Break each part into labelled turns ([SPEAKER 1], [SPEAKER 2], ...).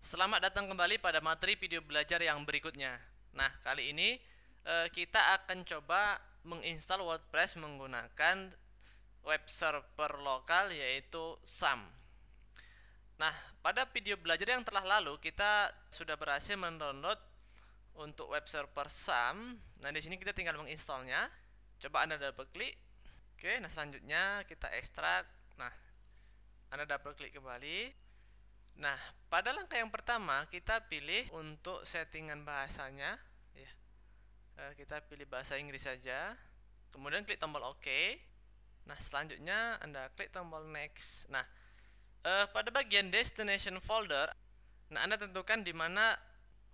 [SPEAKER 1] Selamat datang kembali pada materi video belajar yang berikutnya. Nah, kali ini kita akan coba menginstal WordPress menggunakan web server lokal yaitu SAM. Nah, pada video belajar yang telah lalu kita sudah berhasil mendownload untuk web server SAM. Nah, di sini kita tinggal menginstalnya. Coba Anda double klik. Oke, nah selanjutnya kita ekstrak. Nah, Anda double klik kembali. Nah, pada langkah yang pertama kita pilih untuk settingan bahasanya, ya. Kita pilih bahasa Inggris saja. Kemudian klik tombol OK. Nah, selanjutnya Anda klik tombol Next. Nah, pada bagian Destination Folder, nah Anda tentukan di mana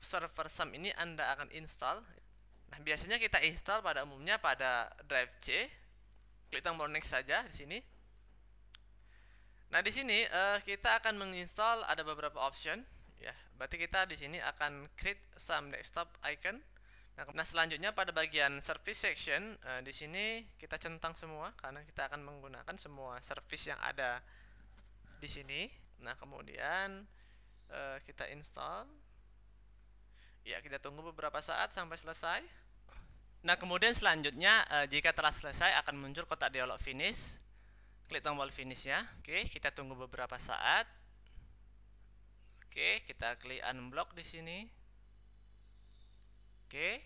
[SPEAKER 1] server SAM ini Anda akan install. Nah, biasanya kita install pada umumnya pada drive C. Klik tombol Next saja di sini. Nah, di sini kita akan menginstal ada beberapa option, ya. Berarti kita di sini akan create some desktop icon. Nah, selanjutnya pada bagian service section, di sini kita centang semua karena kita akan menggunakan semua service yang ada di sini. Nah, kemudian kita install. Ya, kita tunggu beberapa saat sampai selesai. Nah, kemudian selanjutnya jika telah selesai akan muncul kotak dialog finish. Klik tombol finish ya. Oke, kita tunggu beberapa saat. Oke, kita klik unblock di sini. Oke.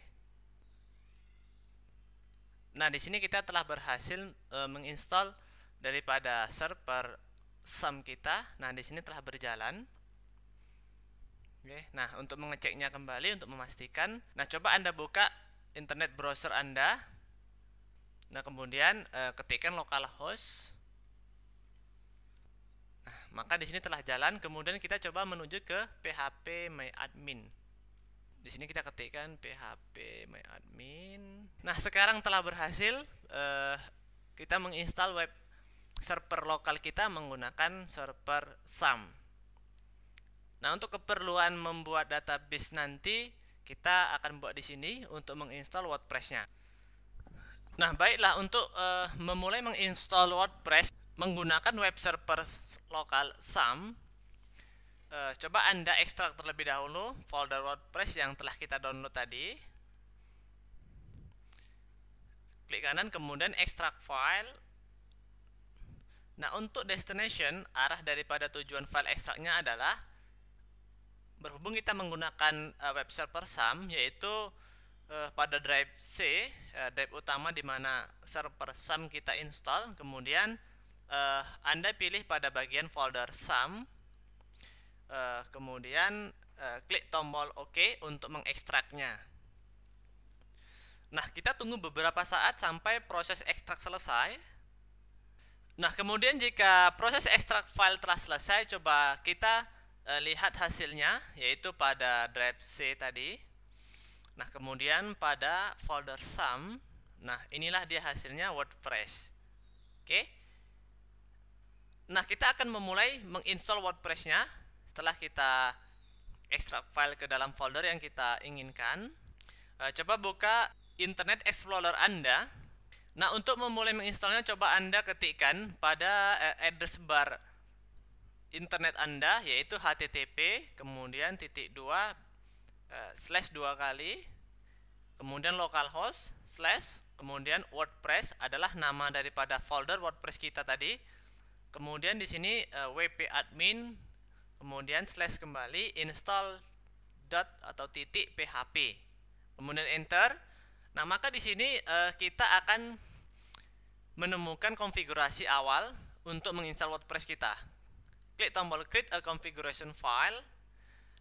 [SPEAKER 1] Nah, di sini kita telah berhasil menginstal daripada server SAM kita. Nah, di sini telah berjalan. Oke. Nah, untuk mengeceknya kembali untuk memastikan, nah coba Anda buka internet browser Anda. Nah, kemudian ketikkan localhost. Maka di sini telah jalan. Kemudian kita coba menuju ke phpMyAdmin. Di sini kita ketikkan phpMyAdmin. Nah, sekarang telah berhasil kita menginstal web server lokal kita menggunakan server SAM. Nah, untuk keperluan membuat database nanti kita akan buat di sini untuk menginstal WordPress-nya. Nah, baiklah, untuk memulai menginstal WordPress menggunakan web server lokal SAM, coba Anda ekstrak terlebih dahulu folder WordPress yang telah kita download tadi. Klik kanan, kemudian ekstrak file. Nah, untuk destination, arah daripada tujuan file ekstraknya adalah berhubung kita menggunakan web server SAM, yaitu pada drive C, drive utama di mana server SAM kita install. Kemudian Anda pilih pada bagian folder SAM. Kemudian klik tombol OK untuk mengekstraknya. Nah, kita tunggu beberapa saat sampai proses ekstrak selesai. Nah, kemudian jika proses ekstrak file telah selesai, coba kita lihat hasilnya, yaitu pada drive C tadi. Nah, kemudian pada folder SAM, nah inilah dia hasilnya WordPress. Oke. Nah, kita akan memulai menginstall WordPress-nya setelah kita ekstrak file ke dalam folder yang kita inginkan. Coba buka Internet Explorer Anda. Nah, untuk memulai menginstalnya coba Anda ketikkan pada address bar internet Anda, yaitu http kemudian titik dua slash dua kali, kemudian localhost slash, kemudian WordPress adalah nama daripada folder WordPress kita tadi. Kemudian di sini wp-admin, kemudian slash kembali install dot atau titik php. Kemudian enter. Nah, maka di sini kita akan menemukan konfigurasi awal untuk menginstal WordPress kita. Klik tombol create a configuration file.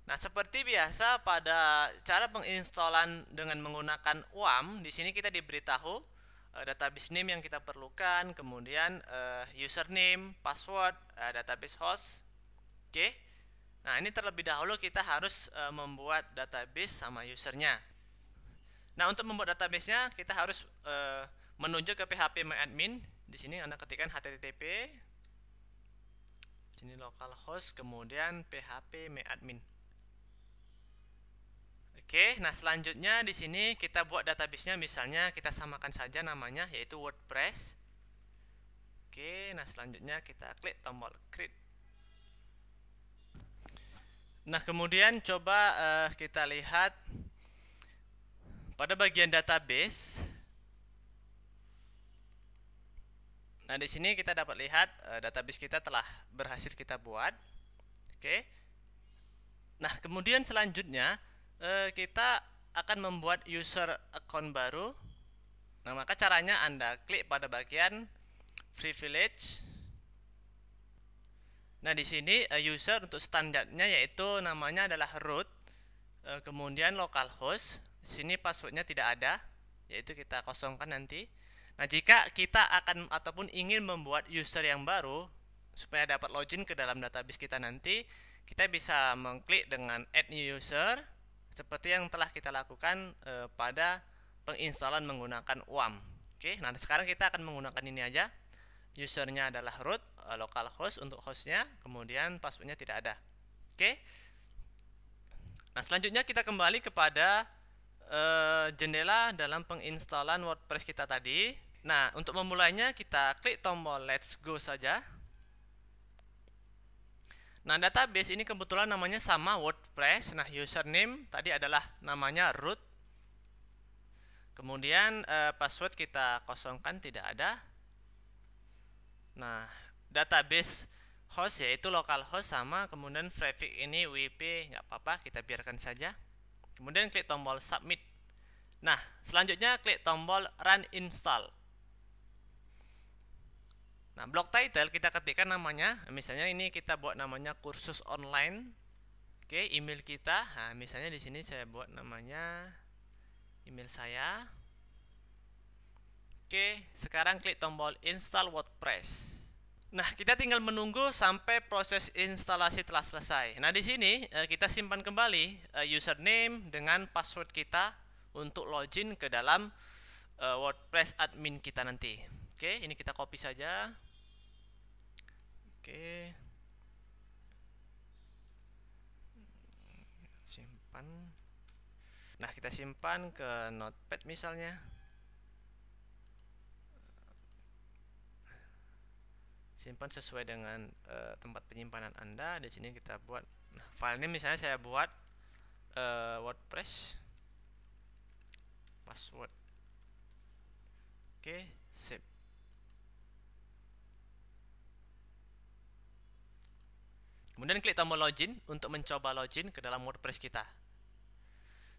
[SPEAKER 1] Nah, seperti biasa pada cara penginstalan dengan menggunakan WAM, di sini kita diberitahu database name yang kita perlukan, kemudian username, password, database host. Oke. Nah, ini terlebih dahulu kita harus membuat database sama usernya. Nah, untuk membuat database-nya kita harus menuju ke phpMyAdmin. Di sini Anda ketikkan http, sini localhost, kemudian phpMyAdmin. Oke, nah selanjutnya di sini kita buat database-nya, misalnya kita samakan saja namanya yaitu WordPress. Oke, nah selanjutnya kita klik tombol create. Nah, kemudian coba kita lihat pada bagian database. Nah, di sini kita dapat lihat database kita telah berhasil kita buat. Oke. Nah, kemudian selanjutnya kita akan membuat user account baru. Nah, maka caranya Anda klik pada bagian privilege. Nah, di sini user untuk standarnya yaitu namanya adalah root, kemudian localhost. Di sini passwordnya tidak ada, yaitu kita kosongkan nanti. Nah, jika kita akan ataupun ingin membuat user yang baru supaya dapat login ke dalam database kita nanti, kita bisa mengklik dengan add new user seperti yang telah kita lakukan pada penginstalan menggunakan WAM. Oke, nah sekarang kita akan menggunakan ini aja. Usernya adalah root, localhost untuk hostnya, kemudian passwordnya tidak ada. Oke. Nah, selanjutnya kita kembali kepada jendela dalam penginstalan WordPress kita tadi. Nah, untuk memulainya kita klik tombol Let's Go saja. Nah, database ini kebetulan namanya sama WordPress. Nah, username tadi adalah namanya root. Kemudian password kita kosongkan, tidak ada. Nah, database host yaitu localhost sama, kemudian prefix ini WP nggak apa-apa, kita biarkan saja. Kemudian klik tombol submit. Nah, selanjutnya klik tombol run install. Nah, blok title kita ketikkan namanya, misalnya ini kita buat namanya kursus online. Oke, email kita. Nah, misalnya di sini saya buat namanya email saya. Oke, sekarang klik tombol install WordPress. Nah, kita tinggal menunggu sampai proses instalasi telah selesai. Nah, di sini kita simpan kembali username dengan password kita untuk login ke dalam WordPress admin kita nanti. Oke, ini kita copy saja. Oke. Simpan. Nah, kita simpan ke Notepad misalnya. Simpan sesuai dengan tempat penyimpanan Anda. Di sini kita buat, nah, file ini misalnya saya buat WordPress password. Oke, save. Kemudian klik tombol login untuk mencoba login ke dalam WordPress kita.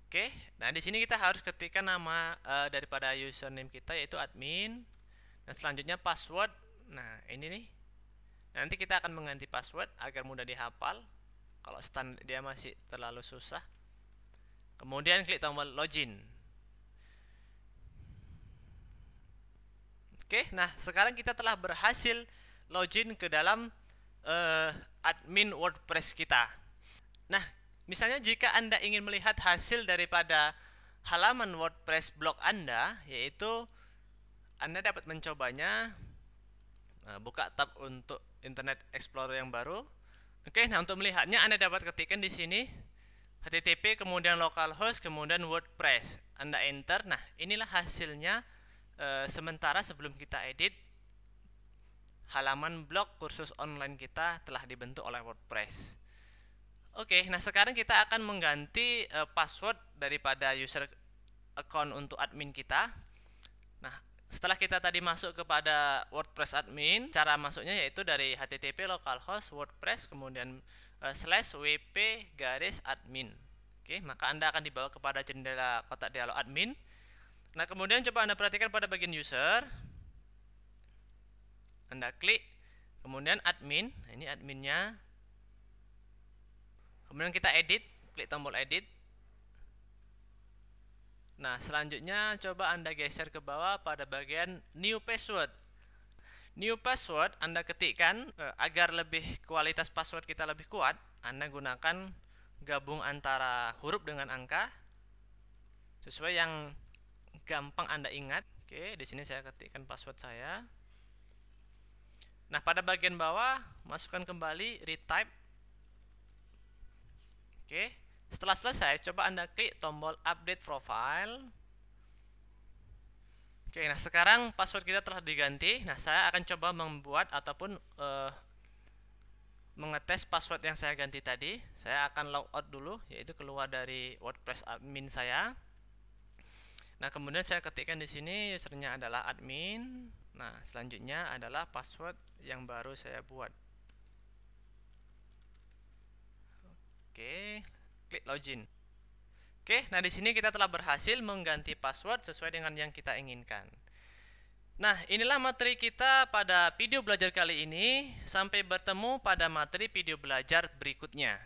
[SPEAKER 1] Oke, nah di sini kita harus ketikkan nama daripada username kita yaitu admin. Dan selanjutnya password. Nah, ini nih. Nanti kita akan mengganti password agar mudah dihafal. Kalau standar dia masih terlalu susah. Kemudian klik tombol login. Oke, nah sekarang kita telah berhasil login ke dalam admin WordPress kita. Nah, misalnya jika Anda ingin melihat hasil daripada halaman WordPress blog Anda, yaitu Anda dapat mencobanya. Nah, buka tab untuk Internet Explorer yang baru. Oke, nah untuk melihatnya Anda dapat ketikkan di sini http kemudian localhost kemudian WordPress. Anda enter. Nah, inilah hasilnya sementara sebelum kita edit. Halaman blog kursus online kita telah dibentuk oleh WordPress. Oke, nah sekarang kita akan mengganti password daripada user account untuk admin kita. Nah, setelah kita tadi masuk kepada WordPress admin, cara masuknya yaitu dari http localhost WordPress kemudian /wp/admin. Oke, maka Anda akan dibawa kepada jendela kotak dialog admin. Nah, kemudian coba Anda perhatikan pada bagian user. Anda klik, kemudian admin. Nah, ini adminnya. Kemudian kita edit, klik tombol edit. Nah, selanjutnya coba Anda geser ke bawah pada bagian new password. New password Anda ketikkan agar lebih kualitas password kita lebih kuat. Anda gunakan gabung antara huruf dengan angka sesuai yang gampang Anda ingat. Oke, di sini saya ketikkan password saya. Nah, pada bagian bawah masukkan kembali retype. Oke, setelah selesai coba Anda klik tombol update profile. Oke, nah sekarang password kita telah diganti. Nah, saya akan coba membuat ataupun mengetes password yang saya ganti tadi. Saya akan logout dulu, yaitu keluar dari WordPress admin saya. Nah, kemudian saya ketikkan di sini usernya adalah admin. Nah, selanjutnya adalah password yang baru saya buat. Oke, klik login. Oke, nah di sini kita telah berhasil mengganti password sesuai dengan yang kita inginkan. Nah, inilah materi kita pada video belajar kali ini. Sampai bertemu pada materi video belajar berikutnya.